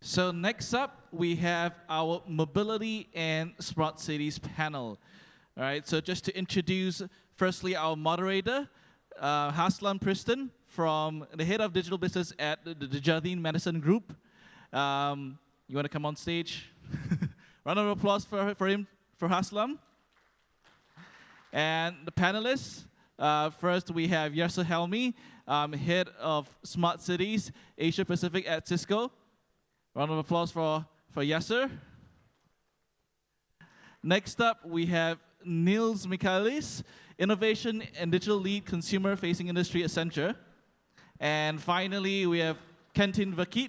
So next up, we have our Mobility and Smart Cities panel. All right, so just to introduce, firstly, our moderator, Haslam Priston, from the head of digital business at the Jardine Madison Group. You want to come on stage? Round of applause for him, for Haslam. And the panelists, first we have Yasser Helmi, head of Smart Cities Asia Pacific at Cisco. Round of applause for Yasser. Next up, we have Niels Michaelis, Innovation and Digital Lead Consumer Facing Industry at Accenture. And finally, we have Kentin Vakit,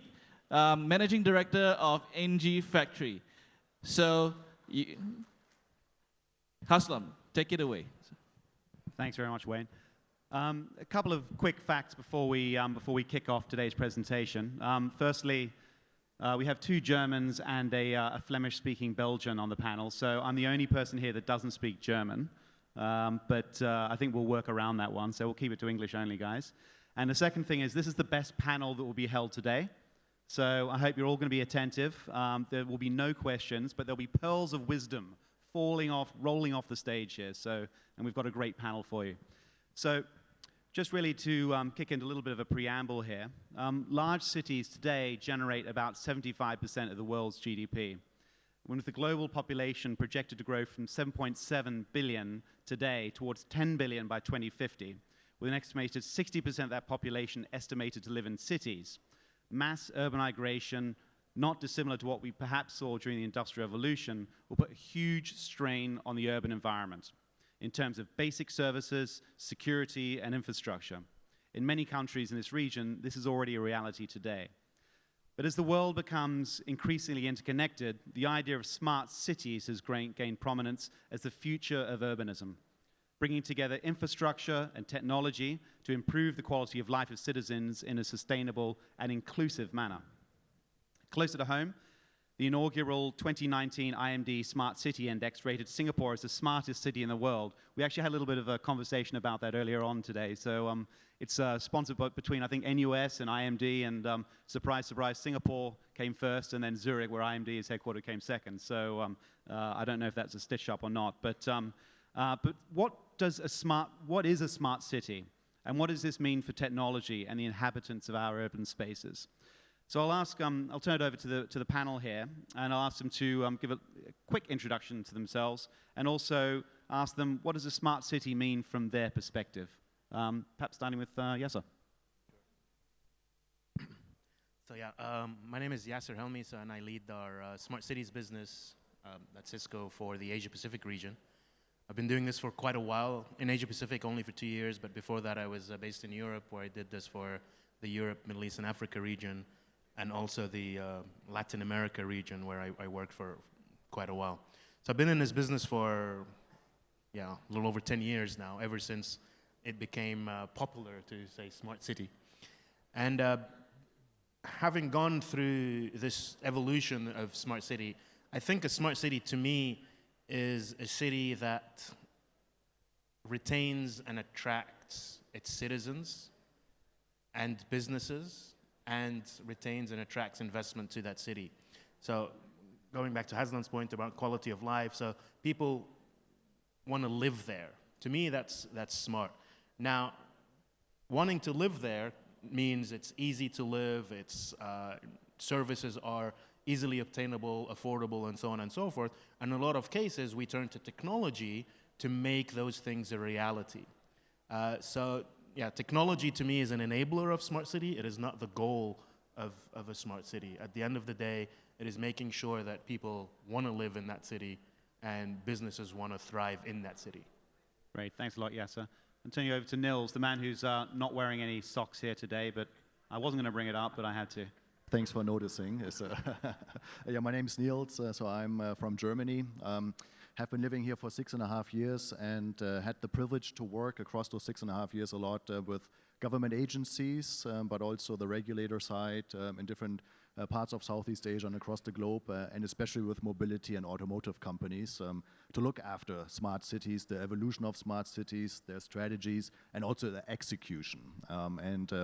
Managing Director of NG Factory. So, Haslam, take it away. Thanks very much, Wayne. A couple of quick facts before we kick off today's presentation. Firstly, we have two Germans and a Flemish-speaking Belgian on the panel, so I'm the only person here that doesn't speak German. But I think we'll work around that one, so we'll keep it to English only, guys. And the second thing is, this is the best panel that will be held today. So I hope you're all going to be attentive. There will be no questions, but there'll be pearls of wisdom rolling off the stage here. And we've got a great panel for you. So just really to kick into a little bit of a preamble here, large cities today generate about 75% of the world's GDP. With the global population projected to grow from 7.7 billion today towards 10 billion by 2050, with an estimated 60% of that population estimated to live in cities, mass urban migration, not dissimilar to what we perhaps saw during the Industrial Revolution, will put a huge strain on the urban environment in terms of basic services, security, and infrastructure. In many countries in this region, this is already a reality today. But as the world becomes increasingly interconnected, the idea of smart cities has gained prominence as the future of urbanism, bringing together infrastructure and technology to improve the quality of life of citizens in a sustainable and inclusive manner. Closer to home, the inaugural 2019 IMD Smart City Index rated Singapore as the smartest city in the world. We actually had a little bit of a conversation about that earlier on today. So it's sponsored between, I think, NUS and IMD, and surprise, surprise, Singapore came first, and then Zurich, where IMD is headquartered, came second. So I don't know if that's a stitch up or not. But what is a smart city? And what does this mean for technology and the inhabitants of our urban spaces? So I'll turn it over to the panel here, and I'll ask them to give a quick introduction to themselves, and also ask them, what does a smart city mean from their perspective? Perhaps starting with Yasser. So yeah, my name is Yasser Helmi, and I lead our smart cities business at Cisco for the Asia Pacific region. I've been doing this for quite a while. In Asia Pacific, only for 2 years, but before that, I was based in Europe, where I did this for the Europe, Middle East, and Africa region, and also the Latin America region, where I worked for quite a while. So I've been in this business for, a little over 10 years now, ever since it became popular to say smart city. And having gone through this evolution of smart city, I think a smart city to me is a city that retains and attracts its citizens and businesses, and retains and attracts investment to that city. So going back to Haslam's point about quality of life, so people want to live there. To me, that's smart. Now, wanting to live there means it's easy to live, its services are easily obtainable, affordable, and so on and so forth. And in a lot of cases, we turn to technology to make those things a reality. Technology to me is an enabler of smart city. It is not the goal of a smart city. At the end of the day, it is making sure that people want to live in that city and businesses want to thrive in that city. Great, thanks a lot, Yasser. I'll turn you over to Nils, the man who's not wearing any socks here today, but I wasn't going to bring it up, but I had to. Thanks for noticing. My name is Niels, so I'm from Germany. Have been living here for 6.5 years, and had the privilege to work across those 6.5 years a lot with government agencies, but also the regulator side in different parts of Southeast Asia and across the globe, and especially with mobility and automotive companies, to look after smart cities, the evolution of smart cities, their strategies, and also the execution.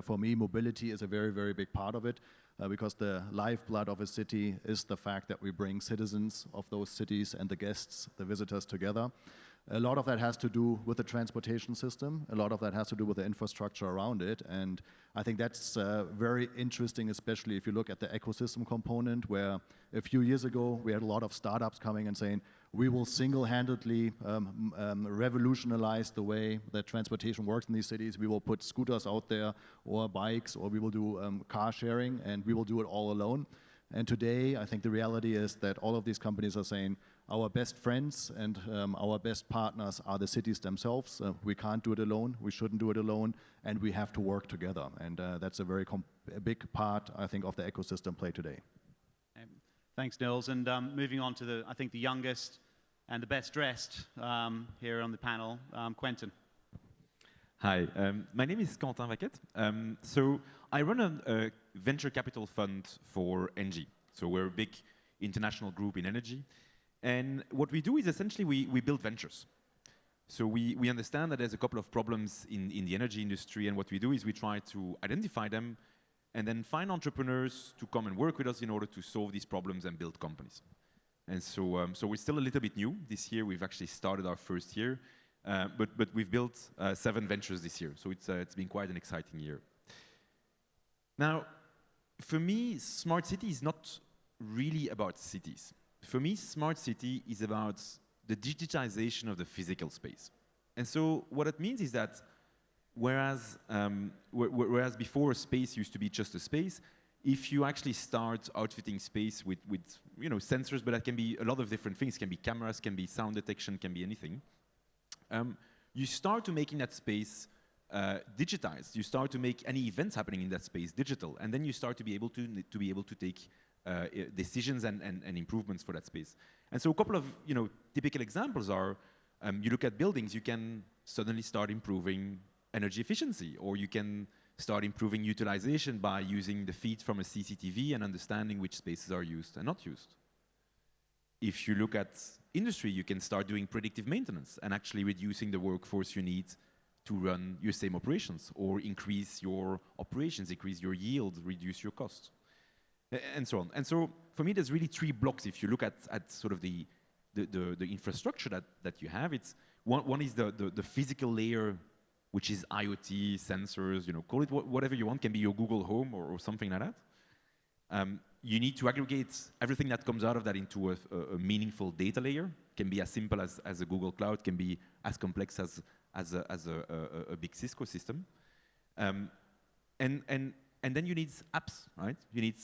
For me, mobility is a very, very big part of it. because the lifeblood of a city is the fact that we bring citizens of those cities and the guests, the visitors together. A lot of that has to do with the transportation system. A lot of that has to do with the infrastructure around it. And I think that's very interesting, especially if you look at the ecosystem component, where a few years ago we had a lot of startups coming and saying, we will single-handedly revolutionize the way that transportation works in these cities. We will put scooters out there or bikes, or we will do car sharing, and we will do it all alone. And today, I think the reality is that all of these companies are saying, our best friends and our best partners are the cities themselves. We can't do it alone, we shouldn't do it alone, and we have to work together. And that's a very big part, I think, of the ecosystem play today. Thanks, Nils. And moving on to I think the youngest and the best dressed here on the panel, Quentin. Hi, my name is Quentin Vaquette. So I run a venture capital fund for Engie. So we're a big international group in energy. And what we do is essentially we build ventures. So we understand that there's a couple of problems in the energy industry, and what we do is we try to identify them and then find entrepreneurs to come and work with us in order to solve these problems and build companies. And so, so we're still a little bit new. This year we've actually started our first year, but we've built 7 ventures this year. So it's been quite an exciting year. Now, for me, smart city is not really about cities. For me, smart city is about the digitization of the physical space. And so what it means is that whereas before a space used to be just a space, if you actually start outfitting space with sensors, but that can be a lot of different things, can be cameras, can be sound detection, can be anything, you start to making that space digitized. You start to make any events happening in that space digital, and then you start to be able to take decisions and improvements for that space. And so a couple of typical examples are, you look at buildings, you can suddenly start improving energy efficiency, or you can start improving utilization by using the feed from a CCTV and understanding which spaces are used and not used. If you look at industry, you can start doing predictive maintenance and actually reducing the workforce you need to run your same operations, or increase your operations, increase your yield, reduce your costs, and so on. And so for me, there's really 3 blocks. If you look at sort of the infrastructure that you have, it's one is the physical layer, which is IoT, sensors, call it whatever you want, can be your Google Home or something like that. You need to aggregate everything that comes out of that into a meaningful data layer. Can be as simple as a Google Cloud, can be as complex as a big Cisco system. And then you need apps, right? You need,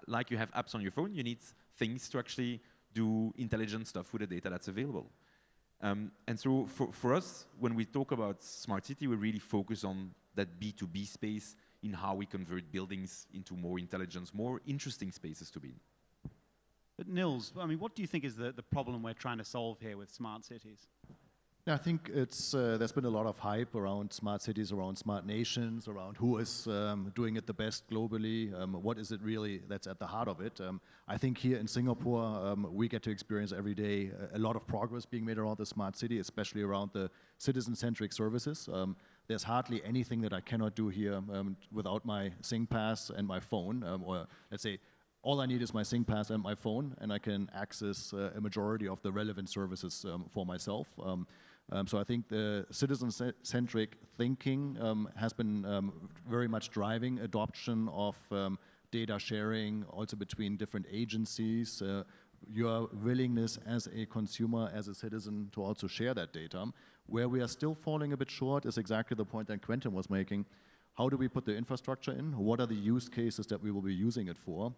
like you have apps on your phone, you need things to actually do intelligent stuff with the data that's available. And so for us, when we talk about smart city, we really focus on that B2B space in how we convert buildings into more intelligent, more interesting spaces to be in. But Nils, I mean, what do you think is the problem we're trying to solve here with smart cities? Yeah, I think there's been a lot of hype around smart cities, around smart nations, around who is doing it the best globally, what is it really that's at the heart of it. I think here in Singapore, we get to experience every day a lot of progress being made around the smart city, especially around the citizen-centric services. There's hardly anything that I cannot do here without my SingPass and my phone, or let's say, all I need is my SingPass and my phone, and I can access a majority of the relevant services for myself. So I think the citizen-centric thinking has been very much driving adoption of data sharing, also between different agencies, your willingness as a consumer, as a citizen, to also share that data. Where we are still falling a bit short is exactly the point that Quentin was making. How do we put the infrastructure in? What are the use cases that we will be using it for?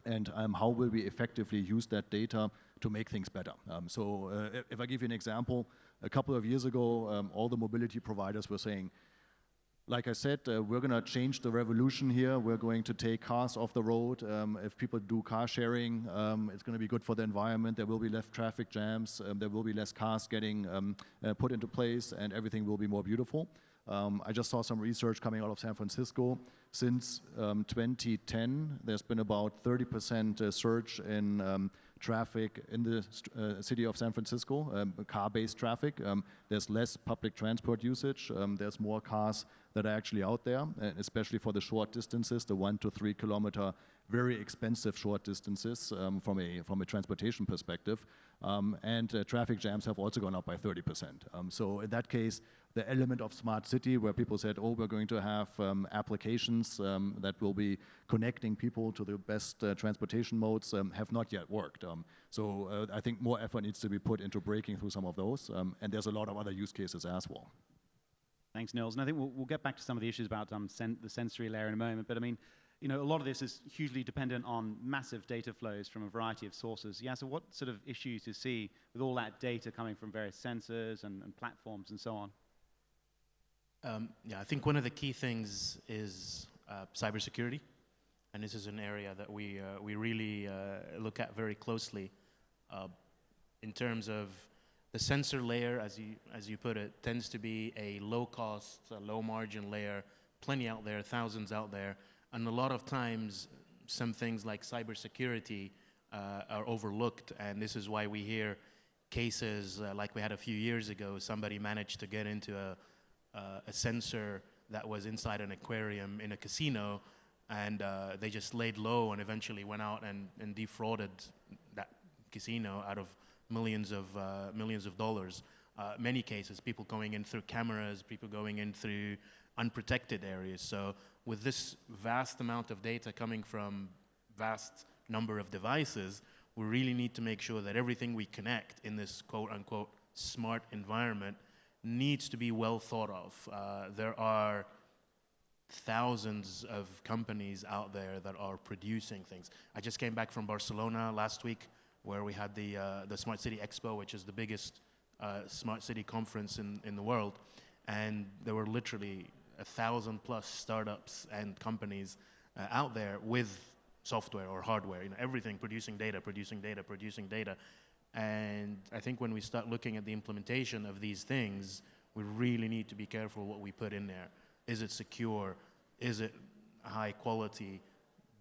And how will we effectively use that data to make things better? So if I give you an example, a couple of years ago, all the mobility providers were saying, like I said, we're going to change the revolution here. We're going to take cars off the road. If people do car sharing, it's going to be good for the environment. There will be less traffic jams. There will be less cars getting put into place, and everything will be more beautiful. I just saw some research coming out of San Francisco. Since 2010, there's been about 30% surge in traffic in the city of San Francisco, car-based traffic. There's less public transport usage. There's more cars that are actually out there, especially for the short distances, the 1 to 3 kilometer very expensive short distances from a transportation perspective. Traffic jams have also gone up by 30%. So in that case, the element of smart city where people said, oh, we're going to have applications that will be connecting people to the best transportation modes have not yet worked. So I think more effort needs to be put into breaking through some of those. And there's a lot of other use cases as well. Thanks, Nils. And I think we'll get back to some of the issues about the sensory layer in a moment. But I mean, you know, a lot of this is hugely dependent on massive data flows from a variety of sources. Yeah, so what sort of issues do you see with all that data coming from various sensors and platforms and so on? Yeah, I think one of the key things is cybersecurity. And this is an area that we really look at very closely in terms of the sensor layer, as you put it, tends to be a low-cost, low-margin layer, plenty out there, thousands out there. And a lot of times, some things like cybersecurity are overlooked, and this is why we hear cases like we had a few years ago. Somebody managed to get into a sensor that was inside an aquarium in a casino, and they just laid low and eventually went out and defrauded that casino out of millions of dollars. Many cases, people going in through cameras, people going in through unprotected areas. So with this vast amount of data coming from vast number of devices, we really need to make sure that everything we connect in this quote-unquote smart environment needs to be well thought of. There are thousands of companies out there that are producing things. I just came back from Barcelona last week, where we had the Smart City Expo, which is the biggest smart city conference in the world. And there were literally 1,000+ startups and companies out there with software or hardware, you know, everything producing data. And I think when we start looking at the implementation of these things, we really need to be careful what we put in there. Is it secure? Is it high quality?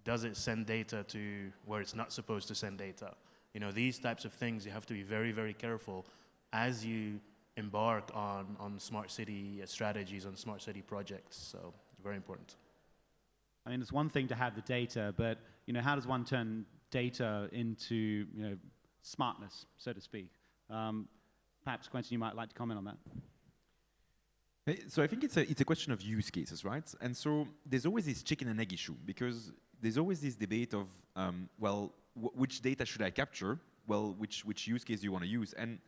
Does it send data to where it's not supposed to send data? You know, these types of things, you have to be very, very careful as you embark on smart city strategies, on smart city projects. So very important. I mean, it's one thing to have the data, but you know, how does one turn data into, you know, smartness, so to speak? Perhaps Quentin, you might like to comment on that. So I think it's a question of use cases, right? And so there's always this chicken and egg issue, because there's always this debate of, well, which data should I capture? Well, which use case do you want to use? And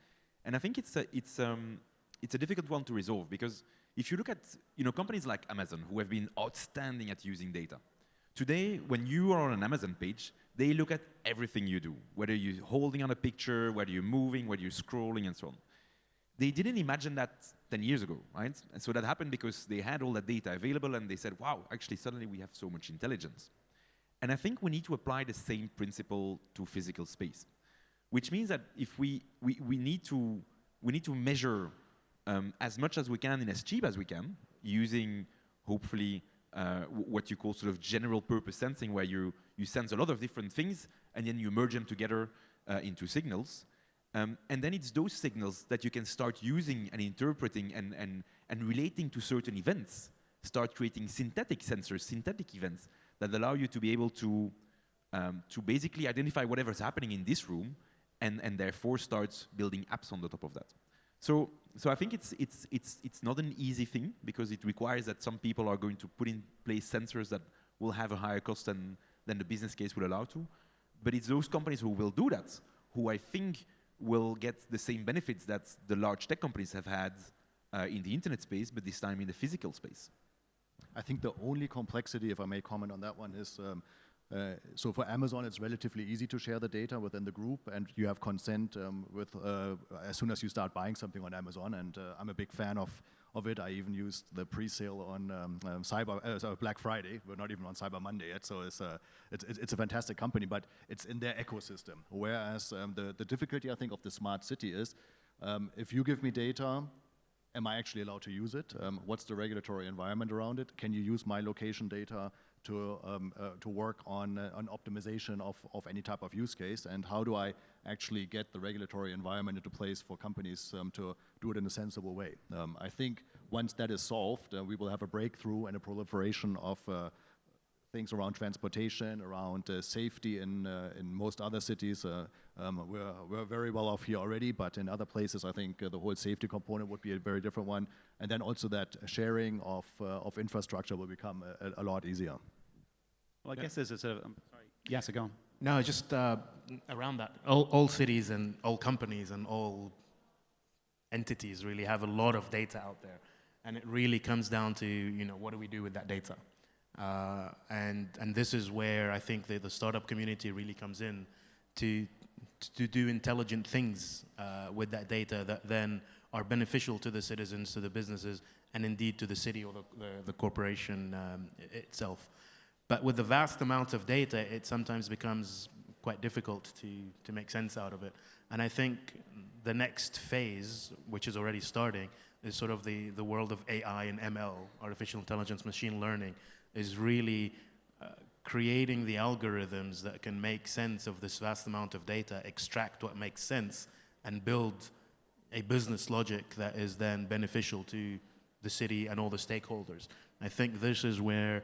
I think it's a difficult one to resolve, because if you look at, you know, companies like Amazon, who have been outstanding at using data. Today, when you are on an Amazon page, they look at everything you do, whether you're holding on a picture, whether you're moving, whether you're scrolling, and so on. They didn't imagine that 10 years ago, right? And so that happened because they had all that data available, and they said, wow, actually, suddenly we have so much intelligence. And I think we need to apply the same principle to physical space, which means that if we need to measure as much as we can and as cheap as we can, using hopefully what you call sort of general purpose sensing, where you sense a lot of different things and then you merge them together into signals. And then it's those signals that you can start using and interpreting and relating to certain events, start creating synthetic sensors, synthetic events that allow you to be able to basically identify whatever's happening in this room, and therefore start building apps on the top of that. So I think it's not an easy thing, because it requires that some people are going to put in place sensors that will have a higher cost than the business case will allow to. But it's those companies who will do that, who I think will get the same benefits that the large tech companies have had in the internet space, but this time in the physical space. I think the only complexity, if I may comment on that one, is so for Amazon, it's relatively easy to share the data within the group, and you have consent with as soon as you start buying something on Amazon. And I'm a big fan of it. I even used the pre-sale on Black Friday. We're not even on Cyber Monday yet, so it's a fantastic company, but it's in their ecosystem. Whereas the difficulty, I think, of the smart city is if you give me data, am I actually allowed to use it? What's the regulatory environment around it? Can you use my location data to work on optimization of any type of use case? And how do I actually get the regulatory environment into place for companies to do it in a sensible way? I think once that is solved, we will have a breakthrough and a proliferation of things around transportation, around safety in most other cities. We're very well off here already, but in other places, I think the whole safety component would be a very different one. And then also that sharing of infrastructure will become a lot easier. Well, I guess there's a sort of, sorry. Yes, go on. No, just around that. All cities and all companies and all entities really have a lot of data out there. And it really comes down to, what do we do with that data? And this is where I think the startup community really comes in to do intelligent things with that data that then are beneficial to the citizens, to the businesses, and indeed to the city or the corporation itself. But with the vast amount of data, it sometimes becomes quite difficult to make sense out of it. And I think the next phase, which is already starting, is sort of the world of AI and ML, artificial intelligence, machine learning, is really creating the algorithms that can make sense of this vast amount of data, extract what makes sense, and build a business logic that is then beneficial to the city and all the stakeholders. I think this is where,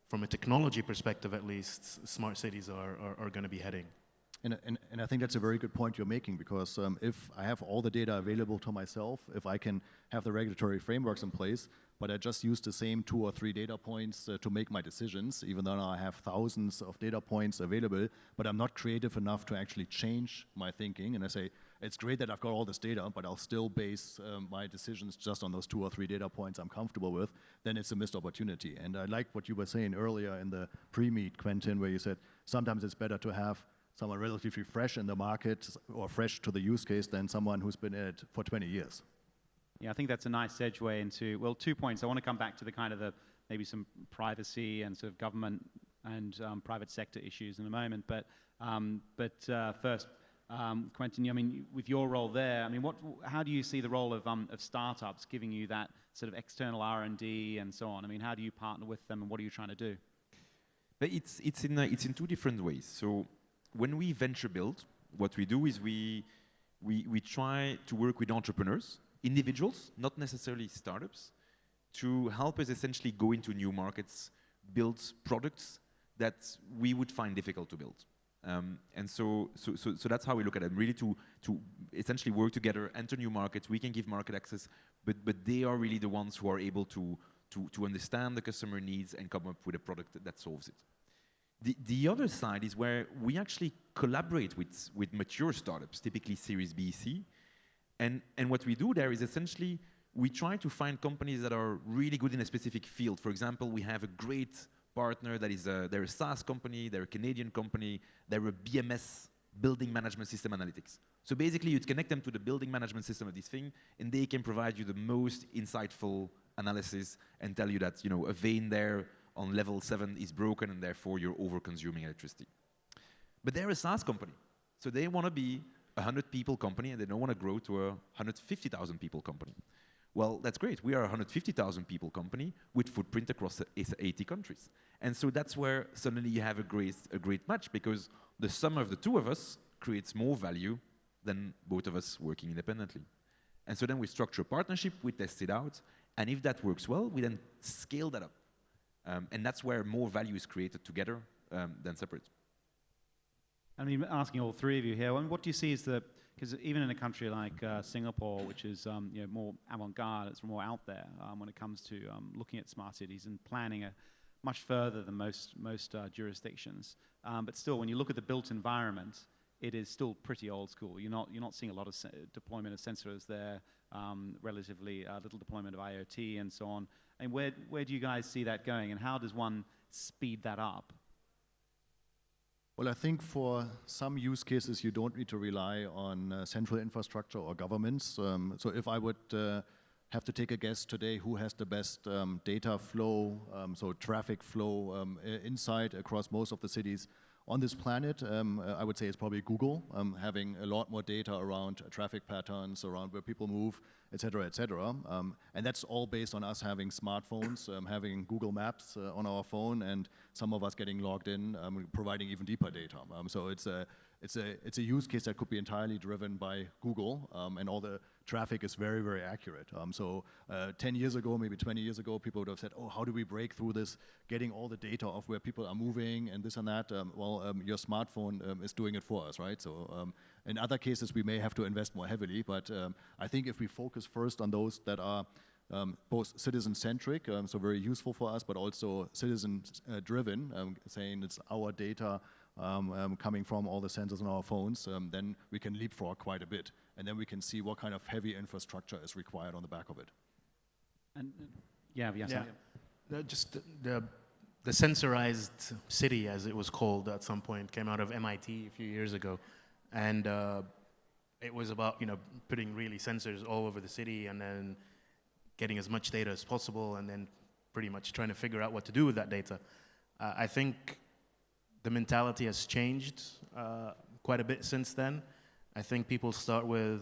from a technology perspective at least, smart cities are going to be heading. And I think that's a very good point you're making, because if I have all the data available to myself, if I can have the regulatory frameworks in place, but I just use the same 2 or 3 data points to make my decisions, even though I have thousands of data points available, but I'm not creative enough to actually change my thinking, and I say, it's great that I've got all this data, but I'll still base my decisions just on those 2 or 3 data points I'm comfortable with, then it's a missed opportunity. And I like what you were saying earlier in the pre-meet, Quentin, where you said sometimes it's better to have someone relatively fresh in the market or fresh to the use case than someone who's been in it for 20 years. Yeah, I think that's a nice segue into, well, 2 points. I want to come back to the kind of maybe some privacy and sort of government and private sector issues in a moment. But first, Quentin, I mean, with your role there, I mean, how do you see the role of startups giving you that sort of external R&D and so on? I mean, how do you partner with them, and what are you trying to do? But it's in 2 different ways. So when we venture build, what we do is we try to work with entrepreneurs, individuals, not necessarily startups, to help us essentially go into new markets, build products that we would find difficult to build. And so that's how we look at it, really to essentially work together, enter new markets. We can give market access, but they are really the ones who are able to understand the customer needs and come up with a product that solves it. The other side is where we actually collaborate with mature startups, typically Series B, C. And what we do there is essentially we try to find companies that are really good in a specific field. For example, we have a great partner that is they're a SaaS company, they're a Canadian company, they're a BMS, Building Management System Analytics. So basically you'd connect them to the building management system of this thing, and they can provide you the most insightful analysis and tell you that, a vein there on level 7 is broken and therefore you're over-consuming electricity. But they're a SaaS company. So they want to be a 100-people company and they don't want to grow to a 150,000 people company. Well, that's great. We are a 150,000 people company with footprint across 80 countries. And so that's where suddenly you have a great match, because the sum of the 2 of us creates more value than both of us working independently. And so then we structure a partnership, we test it out, and if that works well, we then scale that up. And that's where more value is created together than separate. I mean, asking all 3 of you here, what do you see as because even in a country like Singapore, which is more avant-garde, it's more out there when it comes to looking at smart cities and planning much further than most jurisdictions. But still, when you look at the built environment, it is still pretty old school. You're not seeing a lot of deployment of sensors there, relatively little deployment of IoT and so on. And where do you guys see that going, and how does one speed that up? Well, I think for some use cases, you don't need to rely on central infrastructure or governments. So if I would have to take a guess today who has the best data flow, so traffic flow insight across most of the cities on this planet, I would say it's probably Google, having a lot more data around traffic patterns, around where people move, et cetera, et cetera. And that's all based on us having smartphones, having Google Maps on our phone, and some of us getting logged in, providing even deeper data. So it's a use case that could be entirely driven by Google, and all the traffic is very, very accurate. So 10 years ago, maybe 20 years ago, people would have said, oh, how do we break through this, getting all the data of where people are moving and this and that? Your smartphone is doing it for us, right? So in other cases, we may have to invest more heavily, but I think if we focus first on those that are both citizen-centric, so very useful for us, but also citizen-driven, saying it's our data coming from all the sensors on our phones, then we can leapfrog quite a bit. And then we can see what kind of heavy infrastructure is required on the back of it. And Just the sensorized city, as it was called at some point, came out of MIT a few years ago. And it was about, putting really sensors all over the city and then getting as much data as possible and then pretty much trying to figure out what to do with that data. I think the mentality has changed quite a bit since then. I think people start with,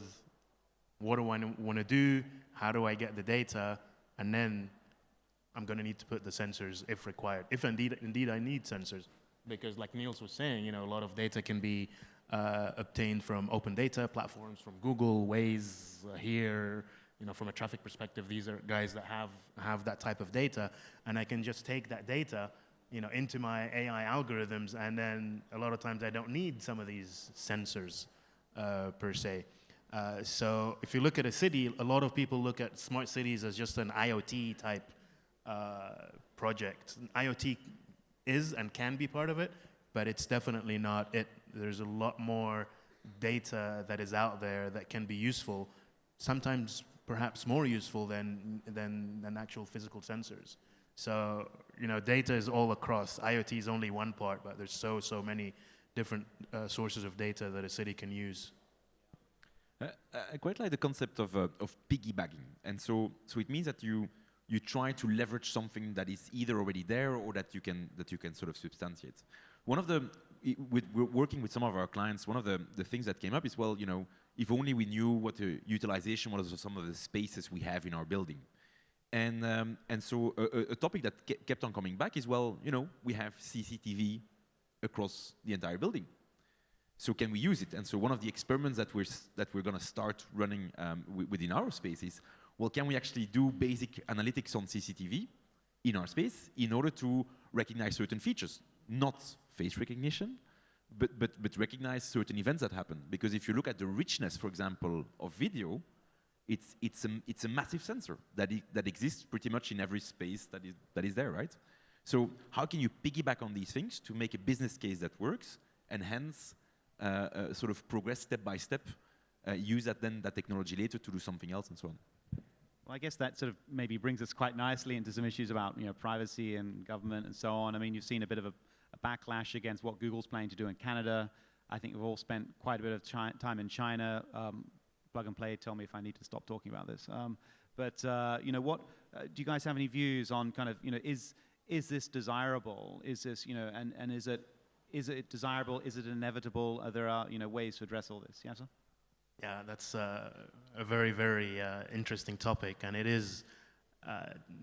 what do I want to do? How do I get the data? And then I'm going to need to put the sensors if required, if indeed I need sensors. Because like Niels was saying, a lot of data can be obtained from open data platforms, from Google, Waze, here. From a traffic perspective, these are guys that have that type of data. And I can just take that data into my AI algorithms, and then a lot of times I don't need some of these sensors per se. So if you look at a city, a lot of people look at smart cities as just an IoT type project. IoT is and can be part of it, but it's definitely not it. There's a lot more data that is out there that can be useful, sometimes perhaps more useful than actual physical sensors. So, data is all across. IoT is only one part, but there's so many different sources of data that a city can use. I quite like the concept of piggybacking, and so it means that you try to leverage something that is either already there or that you can sort of substantiate. We're working with some of our clients. One of the things that came up is, well, if only we knew what the utilization was of some of the spaces we have in our building. And so a topic that kept on coming back is, well, we have CCTV across the entire building. So can we use it? And so one of the experiments that we're going to start running within our space is, well, can we actually do basic analytics on CCTV in our space in order to recognize certain features, not face recognition, but recognize certain events that happen? Because if you look at the richness, for example, of video, it's a massive sensor that exists pretty much in every space that is there, right? So how can you piggyback on these things to make a business case that works, and hence sort of progress step by step, use that technology later to do something else, and so on? Well, I guess that sort of maybe brings us quite nicely into some issues about privacy and government and so on. I mean, you've seen a bit of a backlash against what Google's planning to do in Canada. I think we've all spent quite a bit of time in China. Plug and Play, tell me if I need to stop talking about this. What do you guys have any views on kind of is this desirable? Is this and is it desirable? Is it inevitable? There are ways to address all this. Yes, sir? Yeah, that's a very, very interesting topic, and it is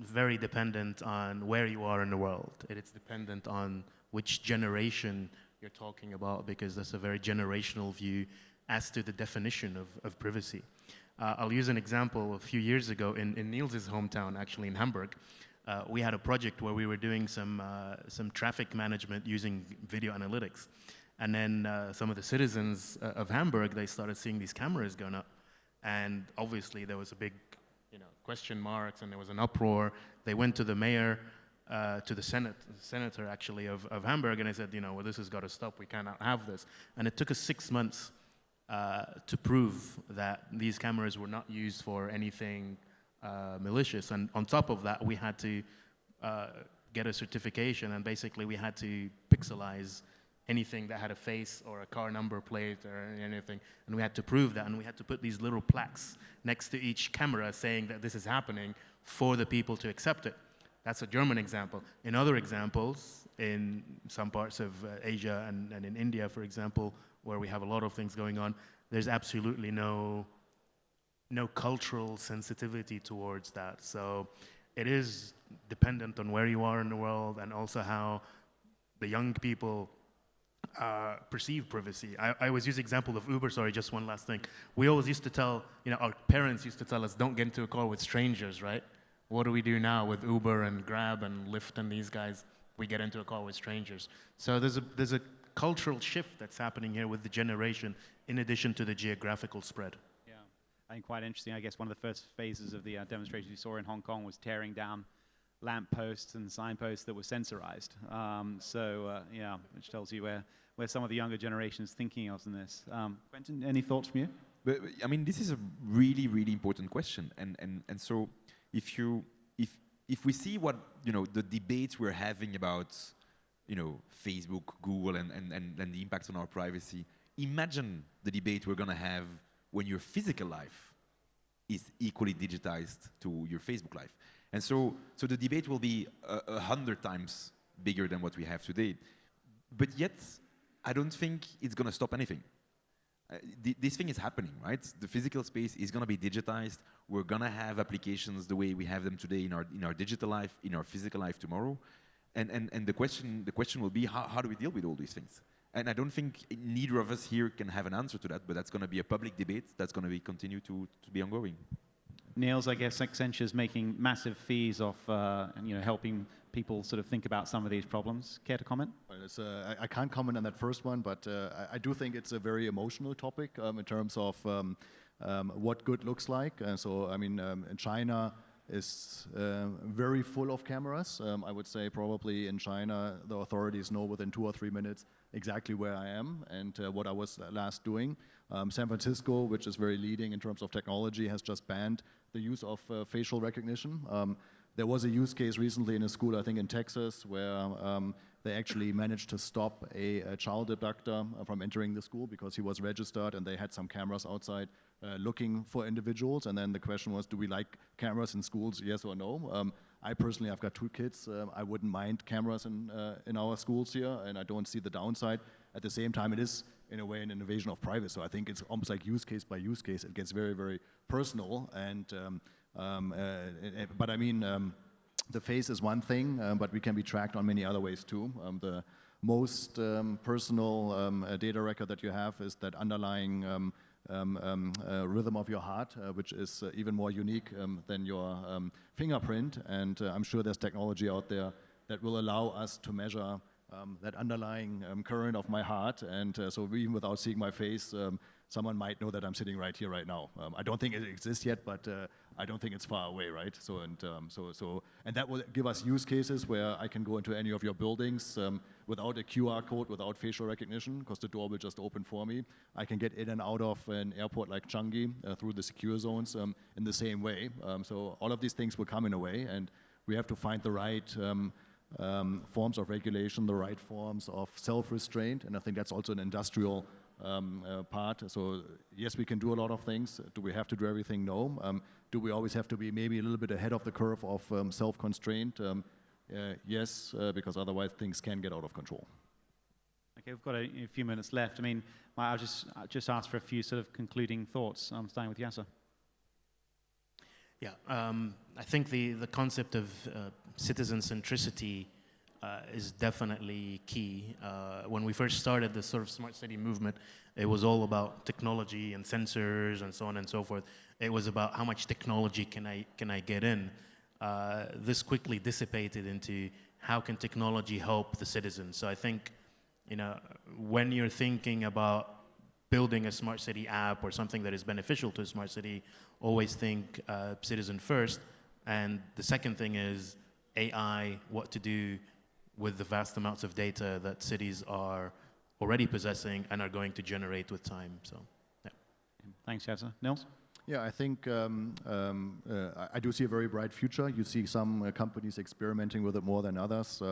very dependent on where you are in the world. It is dependent on which generation you're talking about, because that's a very generational view as to the definition of privacy. I'll use an example. A few years ago in Niels' hometown, actually in Hamburg, we had a project where we were doing some traffic management using video analytics. And then some of the citizens of Hamburg, they started seeing these cameras going up. And obviously there was a big question marks, and there was an uproar. They went to the mayor, to the senator actually of Hamburg, and they said, well, this has got to stop. We cannot have this. And it took us 6 months to prove that these cameras were not used for anything malicious. And on top of that, we had to get a certification, and basically we had to pixelize anything that had a face or a car number plate or anything, and we had to prove that, and we had to put these little plaques next to each camera saying that this is happening for the people to accept it. That's a German example. In other examples, in some parts of Asia and in India, for example, where we have a lot of things going on, there's absolutely no cultural sensitivity towards that. So it is dependent on where you are in the world, and also how the young people perceive privacy. I always use the example of Uber. Sorry, just one last thing. We always used to tell, our parents used to tell us, don't get into a car with strangers, right? What do we do now with Uber and Grab and Lyft and these guys? We get into a car with strangers. So there's a cultural shift that's happening here with the generation, in addition to the geographical spread. Yeah, I think quite interesting. I guess one of the first phases of the demonstration you saw in Hong Kong was tearing down lamp posts and signposts that were sensorized. Yeah, which tells you where some of the younger generations thinking of in this. Quentin, any thoughts from you? But, I mean, this is a really, really important question. And so if we see what, the debates we're having about, Facebook, Google, and the impact on our privacy, imagine the debate we're going to have when your physical life is equally digitized to your Facebook life. And so the debate will be 100 times bigger than what we have today. But yet, I don't think it's going to stop anything. This thing is happening, right? The physical space is going to be digitized. We're going to have applications the way we have them today in our digital life, in our physical life tomorrow. And the question will be, how do we deal with all these things? And I don't think neither of us here can have an answer to that, but that's going to be a public debate that's going to continue to be ongoing. Niels, I guess Accenture's making massive fees off helping people sort of think about some of these problems. Care to comment? Well, I can't comment on that first one, but I do think it's a very emotional topic in terms of what good looks like. China is very full of cameras. I would say probably in China, the authorities know within 2 or 3 minutes exactly where I am and what I was last doing. San Francisco, which is very leading in terms of technology, has just banned the use of facial recognition. There was a use case recently in a school, I think in Texas, where they actually managed to stop a child abductor from entering the school because he was registered and they had some cameras outside looking for individuals. And then the question was, do we like cameras in schools, yes or no? I personally, I've got 2 kids. I wouldn't mind cameras in our schools here, and I don't see the downside. At the same time, it is, in a way, an invasion of privacy. So I think it's almost like use case by use case. It gets very, very personal. But I mean, the face is one thing, but we can be tracked on many other ways too. The most personal data record that you have is that underlying rhythm of your heart, which is even more unique than your fingerprint. And I'm sure there's technology out there that will allow us to measure that underlying current of my heart. And so even without seeing my face, someone might know that I'm sitting right here, right now. I don't think it exists yet, but I don't think it's far away, right? And that will give us use cases where I can go into any of your buildings without a QR code, without facial recognition, because the door will just open for me. I can get in and out of an airport like Changi through the secure zones in the same way. So all of these things will come in a way, and we have to find the right forms of regulation, the right forms of self-restraint, and I think that's also an industrial part. So yes, we can do a lot of things. Do we have to do everything? No. Do we always have to be maybe a little bit ahead of the curve of self-constraint? Yes, because otherwise things can get out of control. Okay, we've got a few minutes left. I mean, I'll just ask for a few sort of concluding thoughts. I'm starting with Yasser. Yeah, I think the concept of citizen centricity is definitely key. When we first started this sort of smart city movement, it was all about technology and sensors and so on and so forth. It was about how much technology can I get in. This quickly dissipated into how can technology help the citizens. So I think, when you're thinking about building a smart city app or something that is beneficial to a smart city, always think citizen first. And the second thing is AI, what to do with the vast amounts of data that cities are already possessing and are going to generate with time. So, yeah. Thanks, Yasser. Niels? Yeah, I think I do see a very bright future. You see some companies experimenting with it more than others.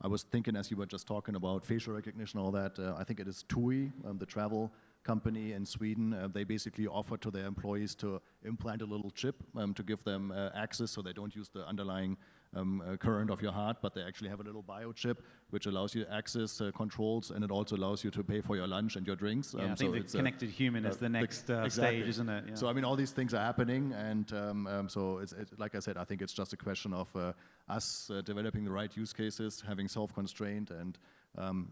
I was thinking, as you were just talking about facial recognition, all that, I think it is TUI, the travel company in Sweden. They basically offer to their employees to implant a little chip to give them access so they don't use the underlying current of your heart, but they actually have a little biochip which allows you access controls, and it also allows you to pay for your lunch and your drinks. Yeah, I think so the connected human is the next exactly. stage, isn't it? Yeah. So I mean, all these things are happening, and so it's like I said, I think it's just a question of us developing the right use cases, having self-constraint, and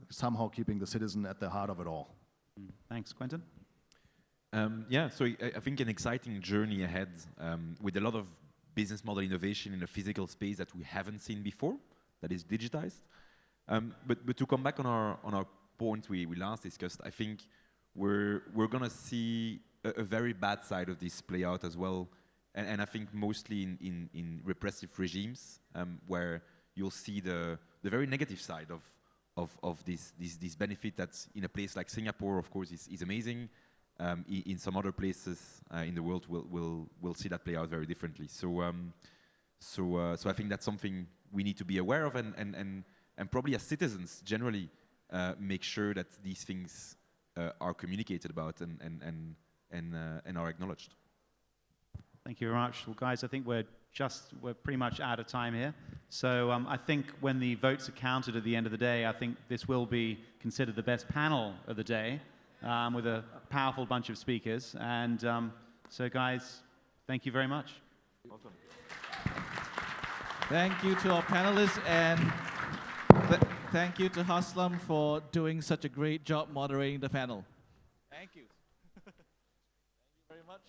somehow keeping the citizen at the heart of it all. Thanks, Quentin. Yeah, so I think an exciting journey ahead with a lot of business model innovation in a physical space that we haven't seen before, that is digitized. But to come back on our point we last discussed, I think we're gonna see a very bad side of this play out as well, and I think mostly in repressive regimes where you'll see the very negative side of this benefit that's in a place like Singapore, of course, is amazing. In some other places in the world, we'll see that play out very differently. So I think that's something we need to be aware of, and probably as citizens generally make sure that these things are communicated about and are acknowledged. Thank you very much. Well, guys, I think we're pretty much out of time here. So I think when the votes are counted at the end of the day, I think this will be considered the best panel of the day, with a powerful bunch of speakers. And so, guys, thank you very much. Awesome. Thank you to our panelists, and thank you to Haslam for doing such a great job moderating the panel. Thank you. Thank you very much.